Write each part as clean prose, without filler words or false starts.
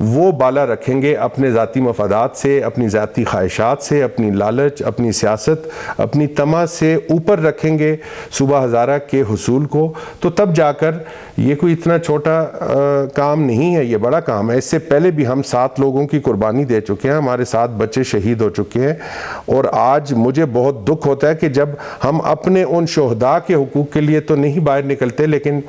وہ بالا رکھیں گے اپنے ذاتی مفادات سے, اپنی ذاتی خواہشات سے, اپنی لالچ, اپنی سیاست, اپنی طمع سے اوپر رکھیں گے صوبہ ہزارہ کے حصول کو, تو تب جا کر یہ کوئی اتنا چھوٹا کام نہیں ہے, یہ بڑا کام ہے. اس سے پہلے بھی ہم 7 لوگوں کی قربانی دے چکے ہیں, ہمارے 7 بچے شہید ہو چکے ہیں, اور آج مجھے بہت دکھ ہوتا ہے کہ جب ہم اپنے ان شہداء کے حقوق کے لیے تو نہیں باہر نکلتے, لیکن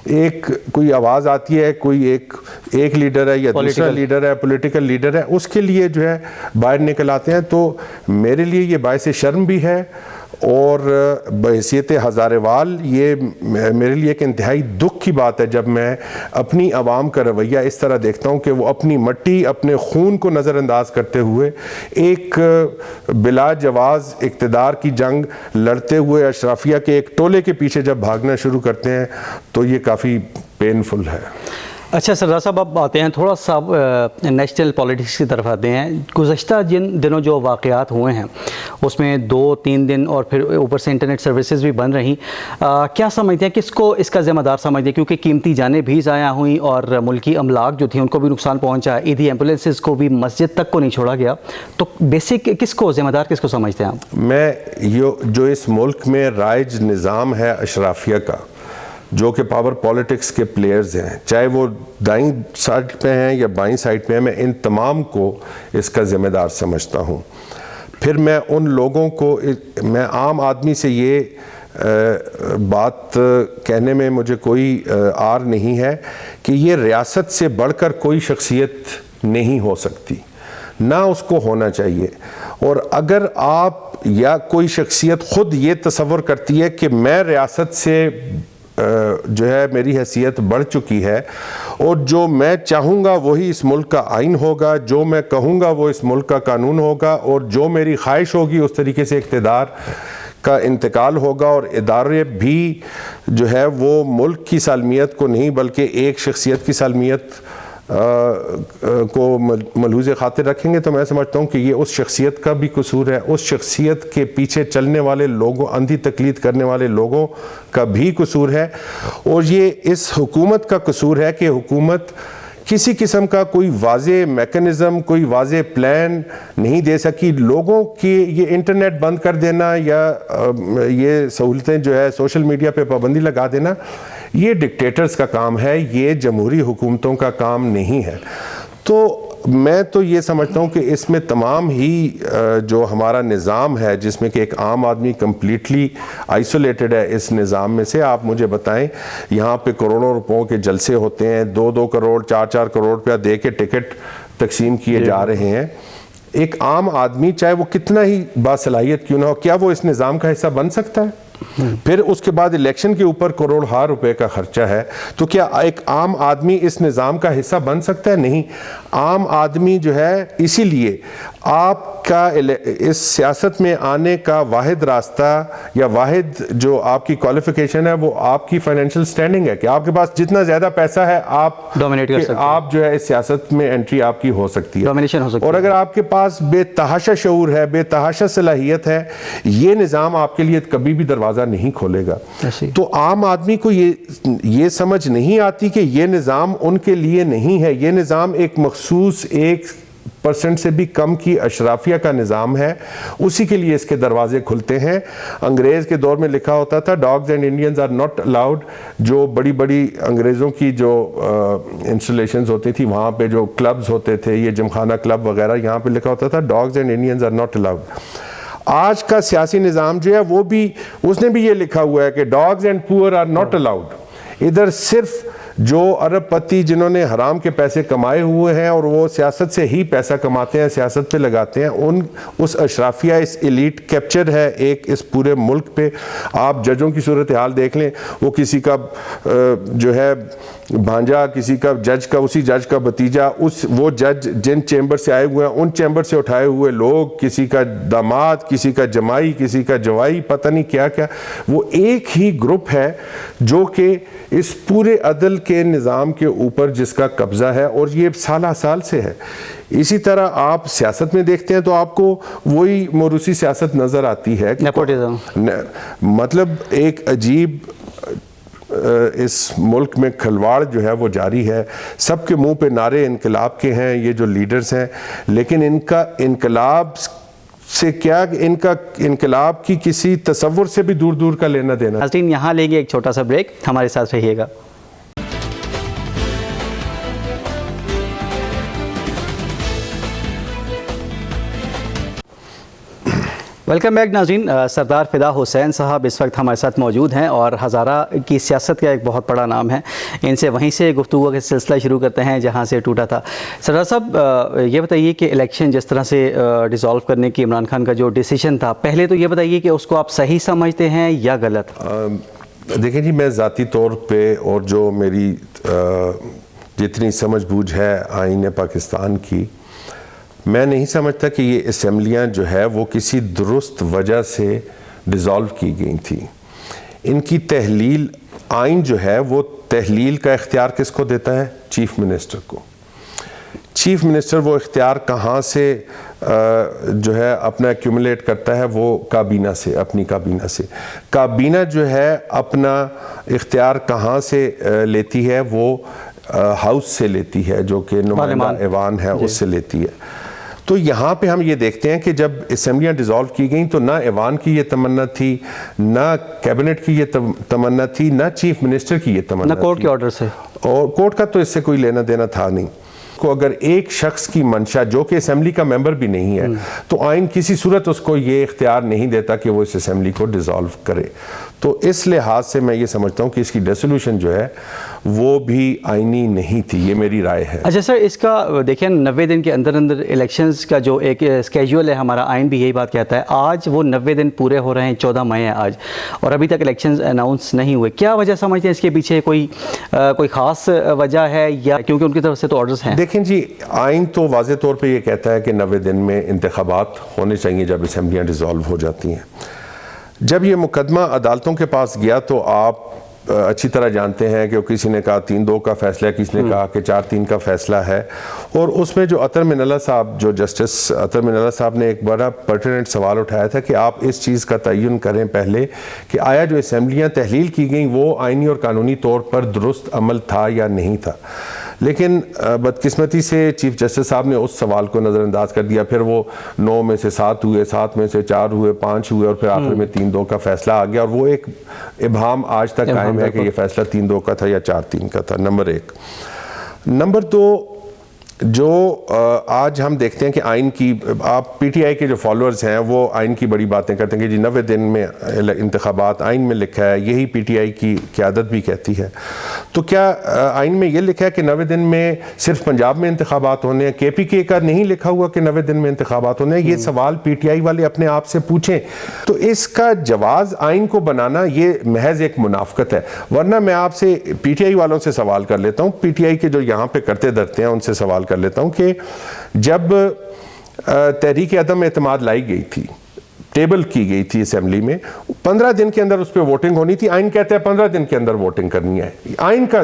ایک کوئی آواز آتی ہے, کوئی ایک لیڈر ہے یا دوسرا لیڈر ہے, پولیٹیکل لیڈر ہے, اس کے لیے جو ہے باہر نکل آتے ہیں. تو میرے لیے یہ باعث شرم بھی ہے, اور بحیثیت ہزارے وال یہ میرے لیے ایک انتہائی دکھ کی بات ہے جب میں اپنی عوام کا رویہ اس طرح دیکھتا ہوں کہ وہ اپنی مٹی, اپنے خون کو نظر انداز کرتے ہوئے ایک بلا جواز اقتدار کی جنگ لڑتے ہوئے اشرافیہ کے ایک ٹولے کے پیچھے جب بھاگنا شروع کرتے ہیں تو یہ کافی پینفل ہے. اچھا سردار صاحب، اب آتے ہیں تھوڑا سا نیشنل پالیٹکس کی طرف آتے ہیں. گزشتہ جن دنوں جو واقعات ہوئے ہیں اس میں 2-3 دن اور پھر اوپر سے انٹرنیٹ سروسز بھی بند رہیں، کیا سمجھتے ہیں، کس کو اس کا ذمہ دار سمجھتے ہیں؟ کیونکہ قیمتی جانیں بھی ضائع ہوئیں اور ملکی املاک جو تھیں ان کو بھی نقصان پہنچا، عیدی ایمبولینسز کو بھی مسجد تک کو نہیں چھوڑا گیا. تو بیسک کس کو ذمہ دار کس کو سمجھتے ہیں آپ؟ میں جو اس ملک میں رائج نظام ہے اشرافیہ کا، جو کہ پاور پالیٹکس کے پلیئرز ہیں، چاہے وہ دائیں سائڈ پہ ہیں یا بائیں سائڈ پہ ہیں، میں ان تمام کو اس کا ذمہ دار سمجھتا ہوں. پھر میں ان لوگوں کو، میں عام آدمی سے یہ بات کہنے میں مجھے کوئی آر نہیں ہے کہ یہ ریاست سے بڑھ کر کوئی شخصیت نہیں ہو سکتی، نہ اس کو ہونا چاہیے. اور اگر آپ یا کوئی شخصیت خود یہ تصور کرتی ہے کہ میں ریاست سے جو ہے میری حیثیت بڑھ چکی ہے اور جو میں چاہوں گا وہی اس ملک کا آئین ہوگا، جو میں کہوں گا وہ اس ملک کا قانون ہوگا، اور جو میری خواہش ہوگی اس طریقے سے اقتدار کا انتقال ہوگا، اور ادارے بھی جو ہے وہ ملک کی سالمیت کو نہیں بلکہ ایک شخصیت کی سالمیت کو ملحوظ خاطر رکھیں گے، تو میں سمجھتا ہوں کہ یہ اس شخصیت کا بھی قصور ہے، اس شخصیت کے پیچھے چلنے والے لوگوں، اندھی تقلید کرنے والے لوگوں کا بھی قصور ہے. اور یہ اس حکومت کا قصور ہے کہ حکومت کسی قسم کا کوئی واضح میکنزم، کوئی واضح پلان نہیں دے سکی. لوگوں کی یہ انٹرنیٹ بند کر دینا یا یہ سہولتیں جو ہے سوشل میڈیا پہ پابندی لگا دینا، یہ ڈکٹیٹرز کا کام ہے، یہ جمہوری حکومتوں کا کام نہیں ہے. تو میں تو یہ سمجھتا ہوں کہ اس میں تمام ہی جو ہمارا نظام ہے، جس میں کہ ایک عام آدمی کمپلیٹلی آئسولیٹڈ ہے اس نظام میں سے. آپ مجھے بتائیں، یہاں پہ کروڑوں روپوں کے جلسے ہوتے ہیں، 2-2 کروڑ 4-4 کروڑ روپیہ دے کے ٹکٹ تقسیم کیے جا رہے ہیں. ایک عام آدمی چاہے وہ کتنا ہی باصلاحیت کیوں نہ ہو، کیا وہ اس نظام کا حصہ بن سکتا ہے؟ پھر اس کے بعد الیکشن کے اوپر کروڑ ہار روپے کا خرچہ ہے، تو کیا ایک عام آدمی اس نظام کا حصہ بن سکتا ہے؟ نہیں. عام آدمی جو ہے، اسی لیے آپ کا اس سیاست میں آنے کا واحد راستہ یا واحد جو آپ کی کوالیفیکیشن ہے وہ آپ کی فائنینشیل سٹینڈنگ ہے، کہ آپ کے پاس جتنا زیادہ پیسہ ہے آپ ڈومینیٹ کر سکتے ہیں، آپ جو ہے اس سیاست میں انٹری آپ کی ہو سکتی ہے، ڈومینیشن ہو سکتی ہے. اور اگر آپ کے پاس بے تحاشا شعور ہے، بے تحاشا صلاحیت ہے، یہ نظام آپ کے لیے کبھی بھی دروازہ نہیں کھولے گا. تو عام آدمی کو یہ سمجھ نہیں آتی کہ یہ نظام ان کے لیے نہیں ہے. یہ نظام ایک مخصوص 1% سے بھی کم کی اشرافیہ کا نظام ہے، اسی کے لیے اس کے دروازے کھلتے ہیں. انگریز کے دور میں لکھا ہوتا تھا dogs and Indians are not allowed. جو بڑی بڑی انگریزوں کی جو انسٹالیشنز ہوتی تھی، وہاں پہ جو کلبز ہوتے تھے، یہ جمخانہ کلب وغیرہ، یہاں پہ لکھا ہوتا تھا dogs and Indians are not allowed. آج کا سیاسی نظام جو ہے وہ بھی، اس نے بھی یہ لکھا ہوا ہے کہ ڈاگز اینڈ پور آر ناٹ الاؤڈ. ادھر صرف جو ارب پتی جنہوں نے حرام کے پیسے کمائے ہوئے ہیں اور وہ سیاست سے ہی پیسہ کماتے ہیں، سیاست پہ لگاتے ہیں، اس اشرافیہ، اس ایلیٹ کیپچر ہے ایک اس پورے ملک پہ. آپ ججوں کی صورتحال دیکھ لیں، وہ کسی کا جو ہے بھانجا، کسی کا جج کا، اسی جج کا بھتیجا، وہ جج جن چیمبر سے آئے ہوئے ہیں ان چیمبر سے اٹھائے ہوئے لوگ، کسی کا داماد، کسی کا جمائی، کسی کا جوائی، پتہ نہیں کیا کیا. وہ ایک ہی گروپ ہے جو کہ اس پورے عدل کے نظام کے اوپر جس کا قبضہ ہے، اور یہ سالہ سال سے ہے. اسی طرح آپ سیاست میں دیکھتے ہیں تو آپ کو وہی موروثی سیاست نظر آتی ہے. نیپوٹزم، مطلب ایک عجیب اس ملک میں کھلواڑ جو ہے وہ جاری ہے. سب کے منہ پہ نعرے انقلاب کے ہیں یہ جو لیڈرز ہیں, لیکن ان کا انقلاب سے کیا, ان کا انقلاب کی کسی تصور سے بھی دور دور کا لینا دینا. ناظرین یہاں لیں گے ایک چھوٹا سا بریک, ہمارے ساتھ رہیے گا. ویلکم بیک ناظرین. سردار فدا حسین صاحب اس وقت ہمارے ساتھ موجود ہیں اور ہزارہ کی سیاست کا ایک بہت بڑا نام ہے. ان سے وہیں سے گفتگو کا سلسلہ شروع کرتے ہیں جہاں سے ٹوٹا تھا. سردار صاحب یہ بتائیے کہ الیکشن جس طرح سے ڈیزالو کرنے کی عمران خان کا جو ڈیسیشن تھا, پہلے تو یہ بتائیے کہ اس کو آپ صحیح سمجھتے ہیں یا غلط؟ دیکھیں جی, میں ذاتی طور پہ اور جو میری جتنی سمجھ بوجھ ہے آئین پاکستان کی, میں نہیں سمجھتا کہ یہ اسمبلیاں جو ہے وہ کسی درست وجہ سے ڈیزالو کی گئی تھیں. ان کی تحلیل, آئین جو ہے وہ تحلیل کا اختیار کس کو دیتا ہے؟ چیف منسٹر کو. چیف منسٹر وہ اختیار کہاں سے جو ہے اپنا ایکیومولیٹ کرتا ہے؟ وہ کابینہ سے, اپنی کابینہ سے. کابینہ جو ہے اپنا اختیار کہاں سے لیتی ہے؟ وہ ہاؤس سے لیتی ہے, جو کہ نمائندہ ایوان ہے, اس سے لیتی ہے. تو یہاں پہ ہم یہ دیکھتے ہیں کہ جب اسمبلیاں ڈیزالو کی گئیں تو نہ ایوان کی یہ تمنا تھی, نہ کیبنٹ کی یہ تمنا تھی, نہ چیف منسٹر کی یہ تمنا تھی, نہ کورٹ کے آرڈر سے. اور کورٹ کا تو اس سے کوئی لینا دینا تھا نہیں. کو اگر ایک شخص کی منشا, جو کہ اسمبلی کا ممبر بھی نہیں ہے, تو آئین کسی صورت اس کو یہ اختیار نہیں دیتا کہ وہ اس اسمبلی کو ڈیزالو کرے. تو اس لحاظ سے میں یہ سمجھتا ہوں کہ اس کی ڈیسولوشن جو ہے وہ بھی آئینی نہیں تھی. یہ میری رائے ہے. اچھا سر, اس کا دیکھیں 90 دن کے اندر اندر الیکشنز کا جو ایک اسکیجول ہے, ہمارا آئین بھی یہی بات کہتا ہے. آج وہ 90 دن پورے ہو رہے ہیں, 14 مئی ہے آج, اور ابھی تک الیکشنز اناؤنس نہیں ہوئے. کیا وجہ سمجھتے ہیں اس کے پیچھے؟ کوئی خاص وجہ ہے یا کیونکہ ان کی طرف سے تو آرڈرز ہیں؟ دیکھیں جی, آئین تو واضح طور پہ یہ کہتا ہے کہ 90 دن میں انتخابات ہونے چاہیے جب اسمبلیاں ڈیزالو ہو جاتی ہیں. جب یہ مقدمہ عدالتوں کے پاس گیا تو آپ اچھی طرح جانتے ہیں کہ کسی نے کہا 3-2 کا فیصلہ ہے, کسی نے کہا کہ 4-3 کا فیصلہ ہے. اور اس میں جو اطہر من اللہ صاحب, جو جسٹس اطہر من اللہ صاحب نے ایک بڑا پرٹیننٹ سوال اٹھایا تھا کہ آپ اس چیز کا تعین کریں پہلے کہ آیا جو اسمبلیاں تحلیل کی گئیں وہ آئینی اور قانونی طور پر درست عمل تھا یا نہیں تھا. لیکن بدقسمتی سے چیف جسٹس صاحب نے اس سوال کو نظر انداز کر دیا. پھر وہ 9 میں سے 7 ہوئے, 7 میں سے 4 ہوئے, 5 ہوئے, اور پھر آخر میں 3-2 کا فیصلہ آ گیا. اور وہ ایک ابہام آج تک قائم ہے کہ یہ فیصلہ 3-2 کا تھا یا 4-3 کا تھا. نمبر 1. نمبر 2, جو آج ہم دیکھتے ہیں کہ آئین کی, آپ پی ٹی آئی کے جو فالوورز ہیں وہ آئین کی بڑی باتیں کرتے ہیں کہ جی 90 دن میں انتخابات, آئین میں لکھا ہے, یہی پی ٹی آئی کی قیادت بھی کہتی ہے. تو کیا آئین میں یہ لکھا ہے کہ 90 دن میں صرف پنجاب میں انتخابات ہونے ہیں؟ کے پی کے کا نہیں لکھا ہوا کہ 90 دن میں انتخابات ہونے ہیں. یہ سوال پی ٹی آئی والے اپنے آپ سے پوچھیں. تو اس کا جواز آئین کو بنانا یہ محض ایک منافقت ہے. ورنہ میں آپ سے پی ٹی آئی والوں سے سوال کر لیتا ہوں, پی ٹی آئی کے جو یہاں پہ کرتے دھرتے ہیں ان سے سوال کر لیتا ہوں کہ جب تحریک عدم اعتماد لائی گئی تھی, ٹیبل کی گئی تھی اسمبلی میں, 15 دن کے اندر اس پہ ووٹنگ ہونی تھی. آئین کہتا ہے 15 دن کے اندر ووٹنگ کرنی ہے. آئین کا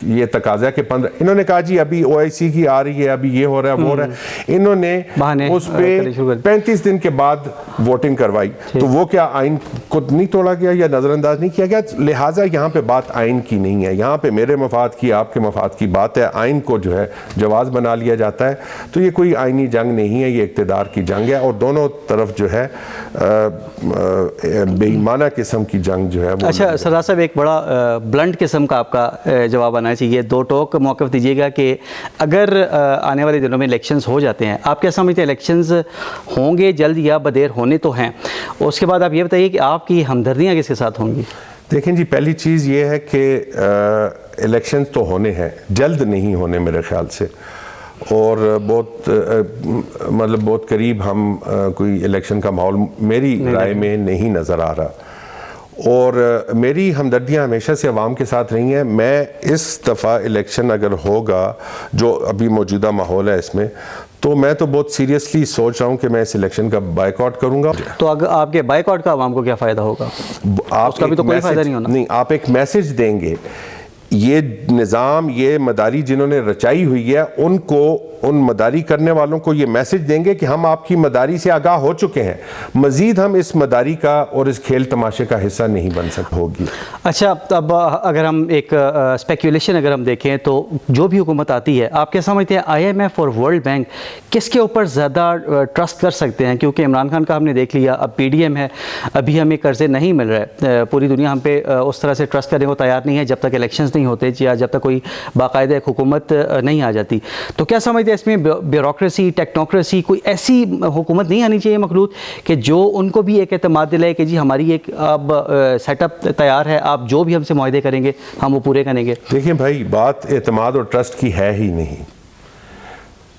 یہ تقاضا ہے کہ 15. انہوں نے کہا جی ابھی او آئی سی کی آ رہی ہے, ابھی یہ ہو رہا ہے, وہ ہو رہا ہے. انہوں نے اس پہ 35 دن کے بعد ووٹنگ کروائی. تو وہ کیا آئین کو نہیں توڑا گیا یا نظر انداز نہیں کیا گیا؟ لہٰذا یہاں پہ بات آئین کی نہیں ہے, یہاں پہ میرے مفاد کی, آپ کے مفاد کی بات ہے. آئین کو جو ہے جواز بنا لیا جاتا ہے. تو یہ کوئی آئینی جنگ نہیں ہے, یہ اقتدار کی جنگ ہے. اور دونوں طرف جو ہے بے ایمانہ قسم کی جنگ جو ہے. اچھا سردار صاحب, ایک بڑا بلنٹ قسم کا آپ کا جواب آنا چاہیے, 2 ٹوک موقف دیجیے گا کہ اگر آنے والے دنوں میں الیکشنز ہو جاتے ہیں, آپ کیا سمجھتے ہیں الیکشنز ہوں گے جلد یا بدیر؟ ہونے تو ہیں. اس کے بعد آپ یہ بتائیے کہ آپ کی ہمدردیاں کس کے ساتھ ہوں گی؟ دیکھیں جی, پہلی چیز یہ ہے کہ الیکشنز تو ہونے ہیں, جلد نہیں ہونے میرے خیال سے. اور بہت قریب ہم کوئی الیکشن کا ماحول میری رائے میں نہیں نظر آ رہا. اور میری ہمدردیاں ہمیشہ سے عوام کے ساتھ رہی ہیں. میں اس دفعہ الیکشن اگر ہوگا, جو ابھی موجودہ ماحول ہے اس میں, تو میں تو بہت سیریسلی سوچ رہا ہوں کہ میں اس الیکشن کا بائیک آؤٹ کروں گا. تو اگر آپ کے بائیک آؤٹ کا عوام کو کیا فائدہ ہوگا؟ اس کا بھی تو کوئی فائدہ نہیں ہونا. نہیں, آپ ایک میسج دیں گے یہ نظام، یہ مداری جنہوں نے رچائی ہوئی ہے، ان کو، ان مداری کرنے والوں کو یہ میسج دیں گے کہ ہم آپ کی مداری سے آگاہ ہو چکے ہیں، مزید ہم اس مداری کا اور اس کھیل تماشے کا حصہ نہیں بن سکتے ہوگی۔ اچھا، اب اگر ہم ایک اسپیکولیشن اگر ہم دیکھیں تو جو بھی حکومت آتی ہے، آپ کیا سمجھتے ہیں آئی ایم ایف اور ورلڈ بینک کس کے اوپر زیادہ ٹرسٹ کر سکتے ہیں؟ کیونکہ عمران خان کا ہم نے دیکھ لیا، اب پی ڈی ایم ہے، ابھی ہمیں قرضے نہیں مل رہے، پوری دنیا ہم پہ اس طرح سے ٹرسٹ کرنے کو تیار نہیں ہے جب تک الیکشنز نہیں ہوتے یا جب تک کوئی باقاعدہ ایک حکومت نہیں آ جاتی۔ تو کیا سمجھتے ہیں اس میں بیوروکریسی، ٹیکنوکریسی، کوئی ایسی حکومت نہیں آنی چاہیے مخلوط کہ جو ان کو بھی ایک اعتماد دلائے کہ جی ہماری ایک اب سیٹ اپ تیار ہے، آپ جو بھی ہم سے معاہدے کریں گے ہم وہ پورے کریں گے؟ دیکھیں بھائی، بات اعتماد اور ٹرسٹ کی ہے ہی نہیں۔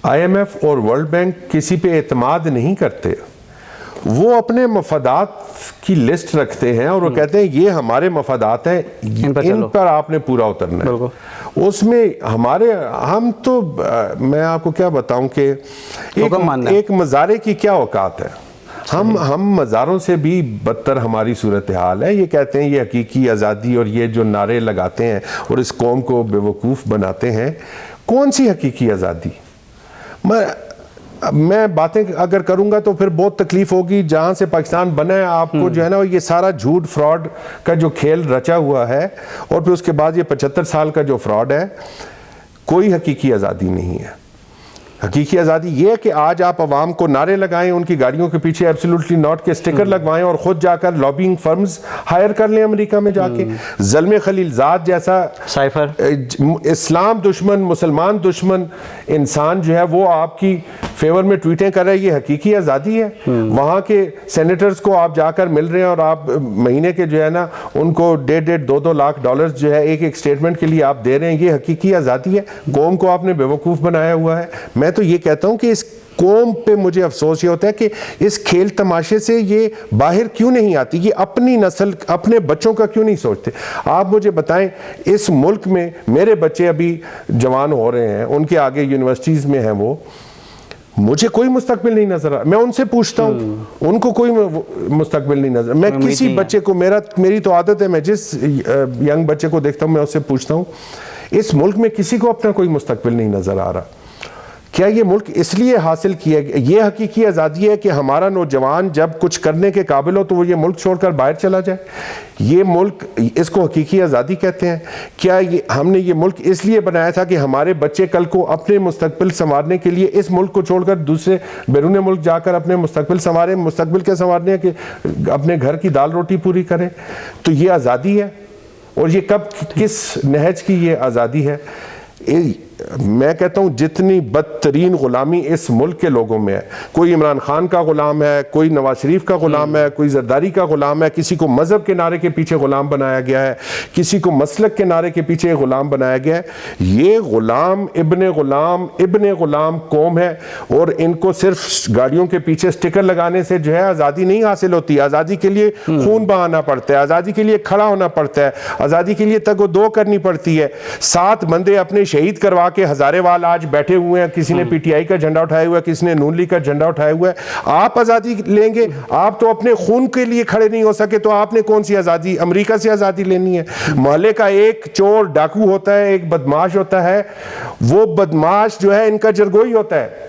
آئی ایم ایف اور ورلڈ بینک کسی پہ اعتماد نہیں کرتے، وہ اپنے مفادات کی لسٹ رکھتے ہیں اور وہ کہتے ہیں یہ ہمارے مفادات ہیں، ان پر آپ نے پورا اترنا ہے۔ اس میں ہمارے، ہم تو، میں آپ کو کیا بتاؤں کہ ایک مزارے کی کیا اوقات ہے، ہم مزاروں سے بھی بدتر ہماری صورتحال ہے۔ یہ کہتے ہیں یہ حقیقی آزادی، اور یہ جو نعرے لگاتے ہیں اور اس قوم کو بے وقوف بناتے ہیں، کون سی حقیقی آزادی؟ میں باتیں اگر کروں گا تو پھر بہت تکلیف ہوگی۔ جہاں سے پاکستان بنا ہے، آپ کو جو ہے نا یہ سارا جھوٹ فراڈ کا جو کھیل رچا ہوا ہے، اور پھر اس کے بعد یہ 75 سال کا جو فراڈ ہے، کوئی حقیقی آزادی نہیں ہے۔ حقیقی آزادی یہ ہے کہ آج آپ عوام کو نعرے لگائیں، ان کی گاڑیوں کے پیچھے ایبسولوٹلی ناٹ کے سٹیکر لگوائیں، اور خود جا کر لابینگ فرمز ہائر کر لیں امریکہ میں جا کے۔ زلمے خلیل زاد جیسا سائفر اسلام دشمن، مسلمان دشمن انسان جو ہے وہ آپ کی فیور میں ٹویٹیں کر رہے ہیں، یہ حقیقی آزادی ہے؟ وہاں کے سینیٹرز کو آپ جا کر مل رہے ہیں اور آپ مہینے کے جو ہے نا ان کو $1.5-2 لاکھ جو ہے ایک اسٹیٹمنٹ کے لیے آپ دے رہے ہیں، یہ حقیقی آزادی ہے؟ قوم کو آپ نے بے وقوف بنایا ہوا ہے۔ میں تو یہ کہتا ہوں کہ اس قوم پہ مجھے افسوس یہ ہوتا ہے کہ اس کھیل تماشے سے یہ باہر کیوں نہیں آتی، یہ اپنی نسل، اپنے بچوں کا کیوں نہیں سوچتے؟ آپ مجھے بتائیں، اس ملک میں میرے بچے ابھی جوان ہو رہے ہیں، ان کے آگے یونیورسٹیز میں ہیں، وہ مجھے کوئی مستقبل نہیں نظر آ، میں ان سے پوچھتا ہوں، ان کو کوئی مستقبل نہیں نظر، میں کسی بچے کو، میری تو عادت ہے، میں جس ینگ بچے کو دیکھتا ہوں میں اس سے پوچھتا ہوں، اس ملک میں کسی کو اپنا کوئی مستقبل نہیں نظر آ رہا۔ کیا یہ ملک اس لیے حاصل کیا گیا؟ یہ حقیقی آزادی ہے کہ ہمارا نوجوان جب کچھ کرنے کے قابل ہو تو وہ یہ ملک چھوڑ کر باہر چلا جائے؟ یہ ملک، اس کو حقیقی آزادی کہتے ہیں؟ کیا ہم نے یہ ملک اس لیے بنایا تھا کہ ہمارے بچے کل کو اپنے مستقبل سنوارنے کے لیے اس ملک کو چھوڑ کر دوسرے بیرون ملک جا کر اپنے مستقبل سنواریں؟ مستقبل کے سنوارنے کہ اپنے گھر کی دال روٹی پوری کریں؟ تو یہ آزادی ہے؟ اور یہ کب، کس نہج کی یہ آزادی ہے؟ میں کہتا ہوں جتنی بدترین غلامی اس ملک کے لوگوں میں ہے، کوئی عمران خان کا غلام ہے، کوئی نواز شریف کا غلام ہے، کوئی زرداری کا غلام ہے، کسی کو مذہب کے نعرے کے پیچھے غلام بنایا گیا ہے، کسی کو مسلک کے نعرے کے پیچھے غلام بنایا گیا ہے۔ یہ غلام ابن غلام قوم ہے، اور ان کو صرف گاڑیوں کے پیچھے سٹیکر لگانے سے جو ہے آزادی نہیں حاصل ہوتی۔ آزادی کے لیے خون بہانا پڑتا ہے، آزادی کے لیے کھڑا ہونا پڑتا ہے، آزادی کے لیے تگ و دو کرنی پڑتی ہے۔ 7 بندے اپنے شہید کروا کہ ہزارے وال آج بیٹھے ہوئے ہیں، کسی نے پی ٹی آئی کا جھنڈا اٹھایا ہوا ہے، کسی نے نون لیگ کا جھنڈا اٹھایا ہوا ہے۔ آپ آزادی لیں گے؟ آپ تو اپنے خون کے لیے کھڑے نہیں ہو سکے، تو آپ نے کون سی آزادی، امریکہ سے آزادی لینی ہے؟ محلے کا ایک چور ڈاکو ہوتا ہے، ایک بدماش ہوتا ہے، وہ بدماش جو ہے ان کا جرگوئی ہوتا ہے۔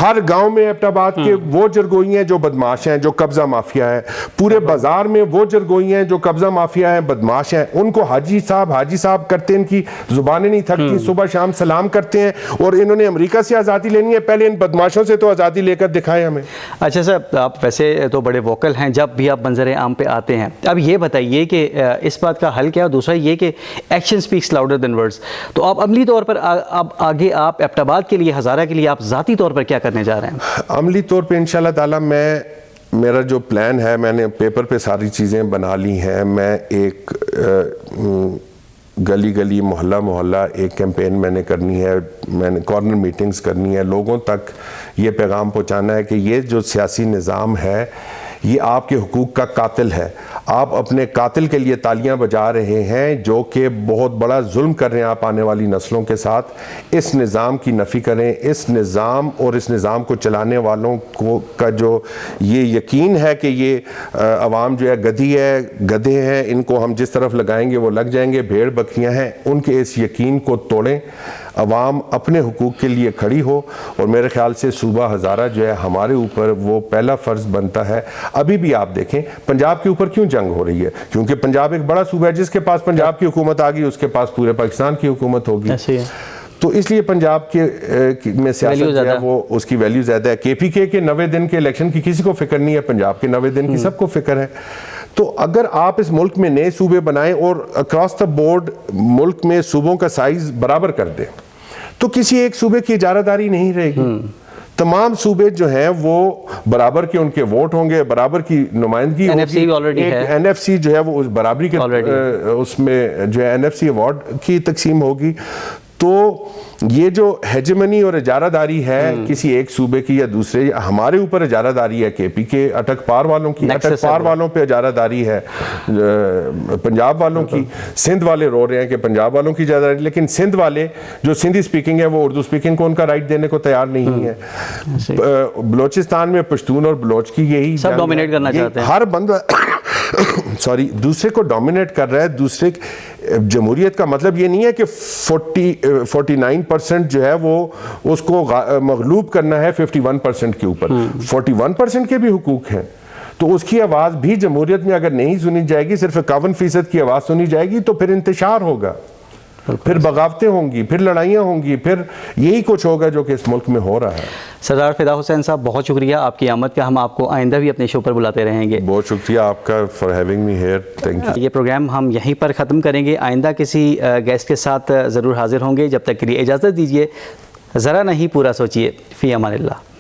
ہر گاؤں میں ایبٹ آباد کے وہ جرگوئی ہیں جو بدماش ہیں، جو قبضہ مافیا ہے۔ پورے بازار میں وہ جرگوئی ہیں جو قبضہ مافیا ہیں، بدماش ہیں۔ ان کو حاجی صاحب کرتے، ان کی زبانیں نہیں تھکتی، صبح شام سلام کرتے ہیں، اور انہوں نے امریکہ سے آزادی لینی ہے، پہلے ان بدماشوں سے تو آزادی لے کر دکھائیں ہمیں۔ اچھا صاحب، آپ ویسے تو بڑے ووکل ہیں جب بھی آپ منظر عام پہ آتے ہیں، اب یہ بتائیے کہ اس بات کا حل کیا؟ دوسرا یہ کہ action specs louder than words, تو آپ عملی طور پر اب آگے آپ ایبٹ آباد کے لیے، ہزارہ کے لیے آپ ذاتی طور پر کیا کرنے جا رہے ہیں؟ عملی طور پہ انشاءاللہ تعالی میرا جو پلان ہے، میں نے پیپر پہ ساری چیزیں بنا لی ہیں۔ میں ایک گلی گلی، محلہ ایک کیمپین میں نے کرنی ہے، میں نے کارنر میٹنگز کرنی ہے، لوگوں تک یہ پیغام پہنچانا ہے کہ یہ جو سیاسی نظام ہے یہ آپ کے حقوق کا قاتل ہے۔ آپ اپنے قاتل کے لیے تالیاں بجا رہے ہیں جو کہ بہت بڑا ظلم کر رہے ہیں آپ آنے والی نسلوں کے ساتھ. اس نظام کی نفی کریں. اس نظام اور اس نظام کو چلانے والوں کو کا جو یہ یقین ہے کہ یہ عوام جو ہے گدھی ہے, گدھے ہیں, ان کو ہم جس طرف لگائیں گے وہ لگ جائیں گے, بھیڑ بکریاں ہیں, ان کے اس یقین کو توڑیں. عوام اپنے حقوق کے لیے کھڑی ہو, اور میرے خیال سے صوبہ ہزارہ جو ہے ہمارے اوپر وہ پہلا فرض بنتا ہے. ابھی بھی آپ دیکھیں پنجاب کے اوپر کیوں جنگ ہو رہی ہے, کیونکہ پنجاب ایک بڑا صوبہ ہے, جس کے پاس پنجاب کی حکومت آ گئی اس کے پاس پورے پاکستان کی حکومت ہوگی. تو اس لیے پنجاب کے میں سیاست جو ہے وہ اس کی ویلیو زیادہ ہے. کے پی کے 90 دن کے الیکشن کی کسی کو فکر نہیں ہے, پنجاب کے 90 دن کی سب کو فکر ہے. تو اگر آپ اس ملک میں نئے صوبے بنائیں اور اکراس دا بورڈ ملک میں صوبوں کا سائز برابر کر دیں تو کسی ایک صوبے کی اجارہ داری نہیں رہے گی. تمام صوبے جو ہیں وہ برابر کے ان کے ووٹ ہوں گے, برابر کی نمائندگی ہوگی. این ایف سی جو ہے وہ برابری کے اس میں جو ہے این ایف سی ایوارڈ کی تقسیم ہوگی. تو یہ جو ہیجمنی اور اجارہ داری ہے کسی ایک صوبے کی یا دوسرے, ہمارے اوپر اجارہ داری ہے کے پی کے اٹک پار والوں کی, اٹک پار والوں پہ اجارہ داری ہے پنجاب والوں کی. سندھ والے رو رہے ہیں کہ پنجاب والوں کی اجارہ داری, لیکن سندھ والے جو سندھی سپیکنگ ہے وہ اردو سپیکنگ کو ان کا رائٹ دینے کو تیار نہیں ہے. بلوچستان میں پشتون اور بلوچ کی یہی سب ڈومینیٹ کرنا چاہتے ہیں. ہر بندہ دوسرے کو ڈومینیٹ کر رہا ہے. دوسرے جمہوریت کا مطلب یہ نہیں ہے کہ 49% جو ہے وہ اس کو مغلوب کرنا ہے 51% کے اوپر. 41% کے بھی حقوق ہیں, تو اس کی آواز بھی جمہوریت میں اگر نہیں سنی جائے گی, صرف 51% کی آواز سنی جائے گی, تو پھر انتشار ہوگا, پھر بغاوتیں ہوں گی, پھر لڑائیاں ہوں گی, پھر یہی کچھ ہوگا جو کہ اس ملک میں ہو رہا ہے. سردار فدا حسین صاحب بہت شکریہ آپ کی آمد کا. ہم آپ کو آئندہ بھی اپنے شو پر بلاتے رہیں گے. بہت شکریہ آپ کا for having me here. Thank you. یہ پروگرام ہم یہیں پر ختم کریں گے. آئندہ کسی گیسٹ کے ساتھ ضرور حاضر ہوں گے. جب تک کے لیے اجازت دیجیے. ذرا نہیں پورا سوچیے. فی امان اللہ.